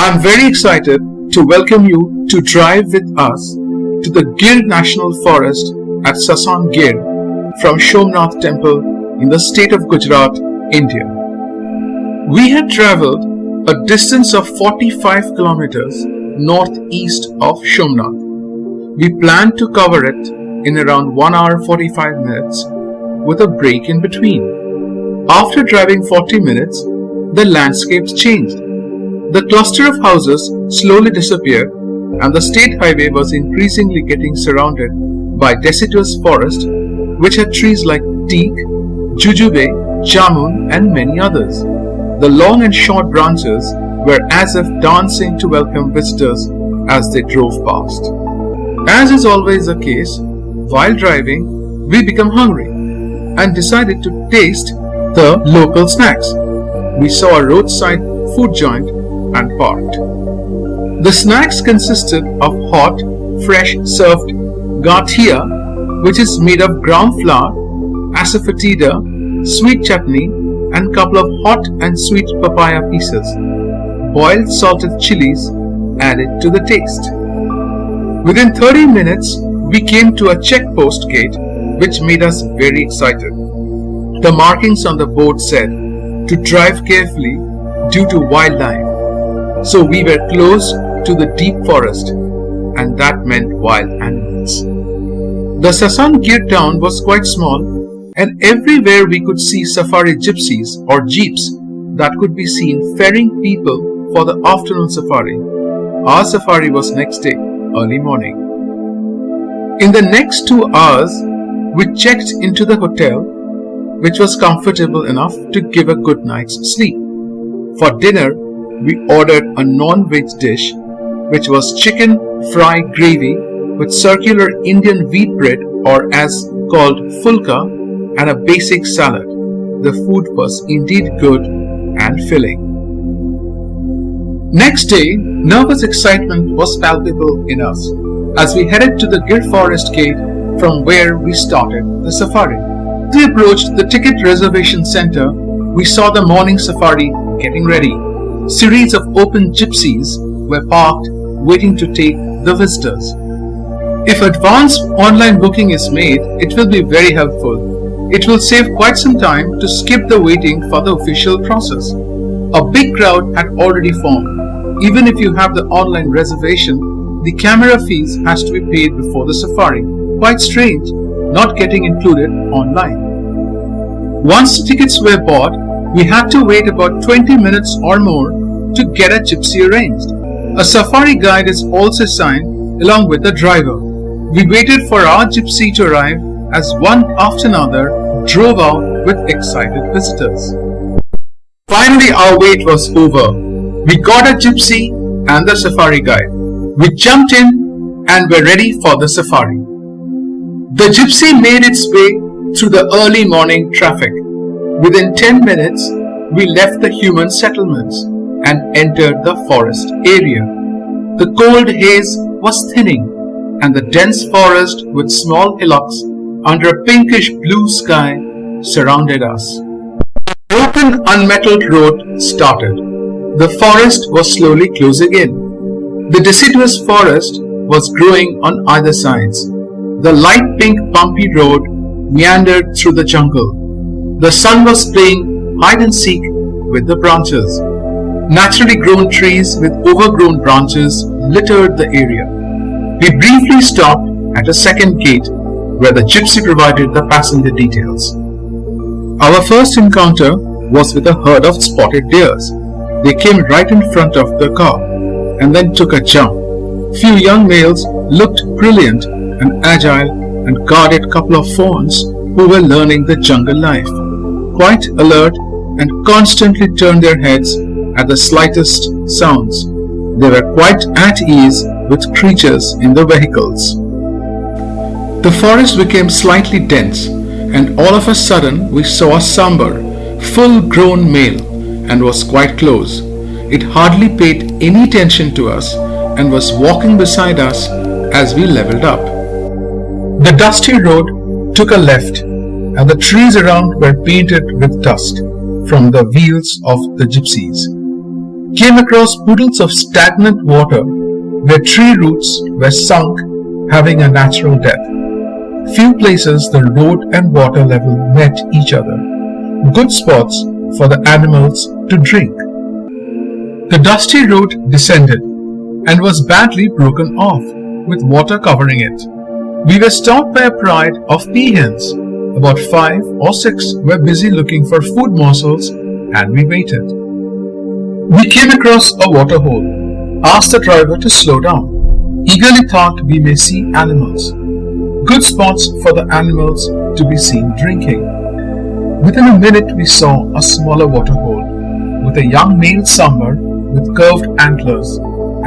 I'm very excited to welcome you to drive with us to the Gir National Forest at Sasan Gir from Somnath Temple in the state of Gujarat, India. We had travelled a distance of 45 kilometers northeast of Somnath. We planned to cover it in around 1 hour 45 minutes with a break in between. After driving 40 minutes, the landscapes changed. The cluster of houses slowly disappeared and the state highway was increasingly getting surrounded by deciduous forest which had trees like teak, jujube, jamun and many others. The long and short branches were as if dancing to welcome visitors as they drove past. As is always the case, while driving, we became hungry and decided to taste the local snacks. We saw a roadside food joint and parked. The snacks consisted of hot, fresh served gathia, which is made of ground flour, asafoetida, sweet chutney, and couple of hot and sweet papaya pieces. Boiled salted chilies added to the taste. Within 30 minutes, we came to a checkpost gate, which made us very excited. The markings on the board said to drive carefully due to wildlife. So we were close to the deep forest, and that meant wild animals. The Sasan Gir town was quite small, and everywhere we could see safari gypsies or jeeps that could be seen ferrying people for the afternoon safari. Our safari was next day, early morning. In the next 2 hours, we checked into the hotel, which was comfortable enough to give a good night's sleep. For dinner, we ordered a non-veg dish, which was chicken fry gravy with circular Indian wheat bread or as called fulka and a basic salad. The food was indeed good and filling. Next day, nervous excitement was palpable in us as we headed to the Gir Forest gate from where we started the safari. As we approached the ticket reservation center, we saw the morning safari getting ready. Series of open gypsies were parked waiting to take the visitors. If advanced online booking is made, it will be very helpful. It will save quite some time to skip the waiting for the official process. A big crowd had already formed. Even if you have the online reservation, the camera fees has to be paid before the safari. Quite strange, not getting included online. Once the tickets were bought, we had to wait about 20 minutes or more to get a gypsy arranged. A safari guide is also assigned along with the driver. We waited for our gypsy to arrive as one after another drove out with excited visitors. Finally, our wait was over. We got a gypsy and the safari guide. We jumped in and were ready for the safari. The gypsy made its way through the early morning traffic. Within 10 minutes, we left the human settlements and entered the forest area. The cold haze was thinning and the dense forest with small hillocks under a pinkish blue sky surrounded us. The open unmetalled road started. The forest was slowly closing in. The deciduous forest was growing on either sides. The light pink bumpy road meandered through the jungle. The sun was playing hide and seek with the branches. Naturally grown trees with overgrown branches littered the area. We briefly stopped at a second gate where the gypsy provided the passenger details. Our first encounter was with a herd of spotted deers. They came right in front of the car and then took a jump. Few young males looked brilliant and agile and guarded a couple of fawns who were learning the jungle life. Quite alert and constantly turned their heads at the slightest sounds. They were quite at ease with creatures in the vehicles. The forest became slightly dense and all of a sudden we saw a sambar, full-grown male and was quite close. It hardly paid any attention to us and was walking beside us as we leveled up. The dusty road took a left and the trees around were painted with dust from the wheels of the gypsies. came across puddles of stagnant water where tree roots were sunk, having a natural death. Few places the road and water level met each other. Good spots for the animals to drink. The dusty road descended and was badly broken off, with water covering it. We were stopped by a pride of peahens. About 5 or 6 were busy looking for food morsels, and we waited. We came across a water hole, asked the driver to slow down, eagerly thought we may see animals. Good spots for the animals to be seen drinking. Within a minute we saw a smaller water hole, with a young male summer with curved antlers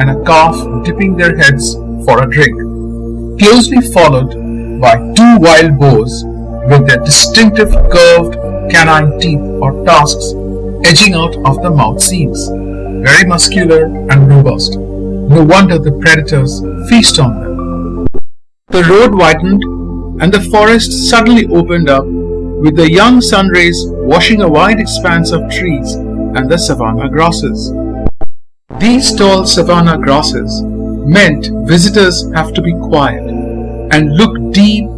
and a calf dipping their heads for a drink, closely followed by 2 wild boars with their distinctive curved canine teeth or tusks edging out of the mouth seams, very muscular and robust. No wonder the predators feast on them. The road widened and the forest suddenly opened up, with the young sun rays washing a wide expanse of trees and the savanna grasses. These tall savanna grasses meant visitors have to be quiet and look deep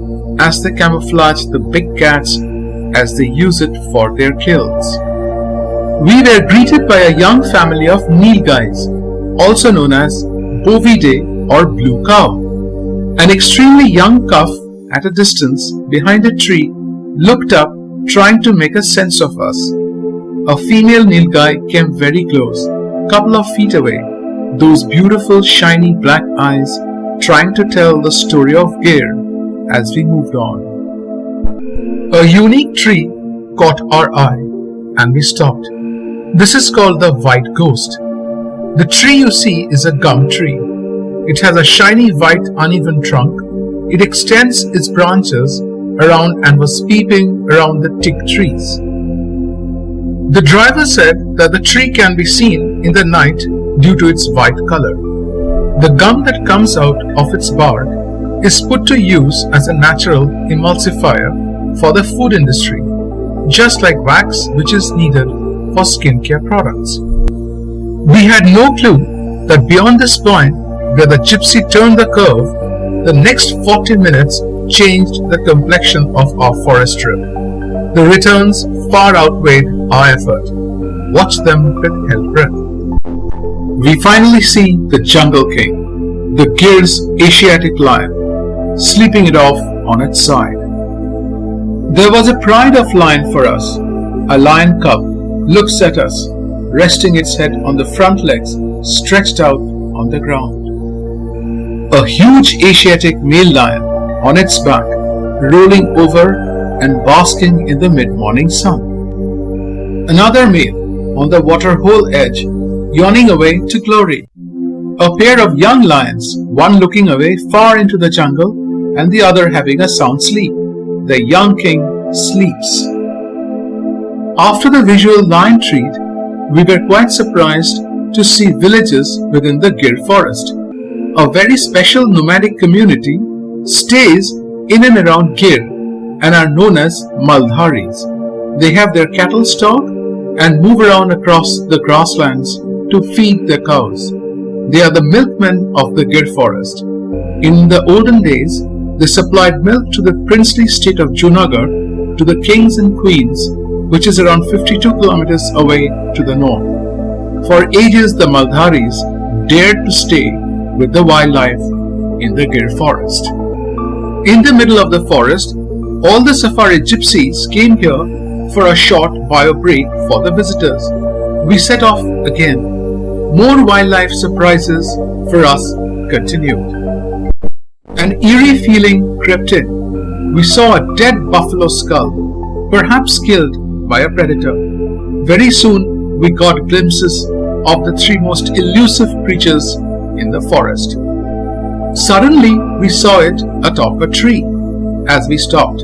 as they camouflage the big cats as they use it for their kills. We were greeted by a young family of nilgais, also known as bovidae or blue cow. An extremely young calf at a distance behind a tree looked up, trying to make a sense of us. A female nilgai came very close, couple of feet away, those beautiful shiny black eyes trying to tell the story of Gir as we moved on. A unique tree caught our eye and we stopped. This is called the white ghost. The tree you see is a gum tree. It has a shiny white uneven trunk. It extends its branches around and was peeping around the teak trees. The driver said that the tree can be seen in the night due to its white color. The gum that comes out of its bark is put to use as a natural emulsifier for the food industry, just like wax which is needed for skincare products. We had no clue that beyond this point, where the gypsy turned the curve, the next 40 minutes changed the complexion of our forest trip. The returns far outweighed our effort. Watch them with held breath. We finally see the Jungle King, the Gir's Asiatic Lion, sleeping it off on its side. There was a pride of lion for us. A lion cub looks at us, resting its head on the front legs stretched out on the ground. A huge Asiatic male lion on its back, rolling over and basking in the mid-morning sun. Another male on the waterhole edge, yawning away to glory. A pair of young lions, one looking away far into the jungle and the other having a sound sleep. The young king sleeps. After the visual lion treat, we were quite surprised to see villages within the Gir forest. A very special nomadic community stays in and around Gir and are known as Maldharis. They have their cattle stock and move around across the grasslands to feed their cows. They are the milkmen of the Gir forest. In the olden days, they supplied milk to the princely state of Junagadh, to the kings and queens, which is around 52 kilometers away to the north. For ages, the Maldharis dared to stay with the wildlife in the Gir forest. In the middle of the forest, all the safari gypsies came here for a short bio break for the visitors. We set off again. More wildlife surprises for us continued. An eerie feeling crept in. We saw a dead buffalo skull, perhaps killed by a predator. Very soon we got glimpses of the 3 most elusive creatures in the forest. Suddenly we saw it atop a tree. As we stopped,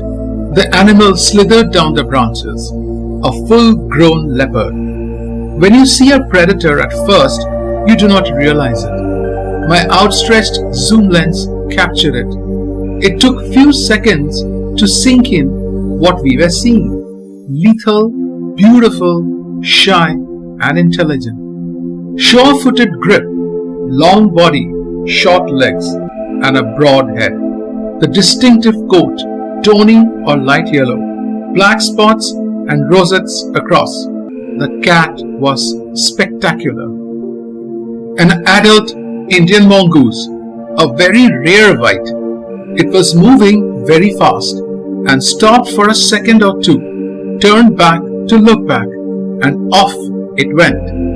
the animal slithered down the branches, a full-grown leopard. When you see a predator at first, you do not realize it. My outstretched zoom lens captured it. It took few seconds to sink in what we were seeing. Lethal, beautiful, shy and intelligent. Sure-footed grip, long body, short legs, and a broad head. The distinctive coat, tawny or light yellow, black spots and rosettes across. The cat was spectacular. An adult Indian mongoose, a very rare white. It was moving very fast and stopped for a second or two, turned back to look back, and off it went.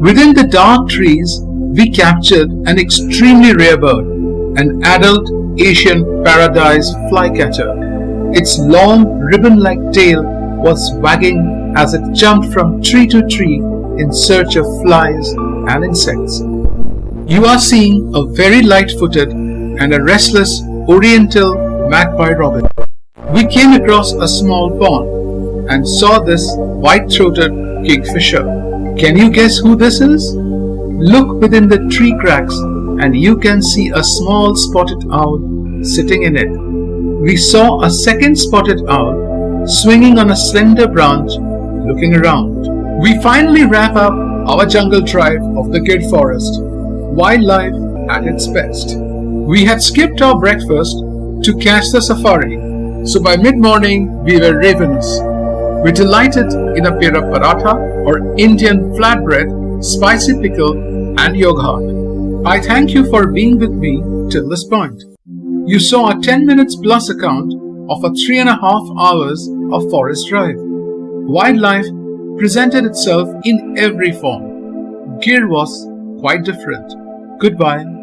Within the dark trees, we captured an extremely rare bird, an adult Asian paradise flycatcher. Its long ribbon-like tail was wagging as it jumped from tree to tree in search of flies and insects. You are seeing a very light-footed and a restless oriental magpie robin. We came across a small pond and saw this white-throated kingfisher. Can you guess who this is? Look within the tree cracks and you can see a small spotted owl sitting in it. We saw a second spotted owl swinging on a slender branch, looking around. We finally wrap up our jungle drive of the Gir Forest, wildlife at its best. We had skipped our breakfast to catch the safari, so by mid-morning we were ravenous. We delighted in a pera paratha or Indian flatbread, spicy pickle and yogurt. I thank you for being with me till this point. You saw a 10 minutes plus account of a 3.5 hours of forest drive. Wildlife presented itself in every form. Gir was quite different. Goodbye.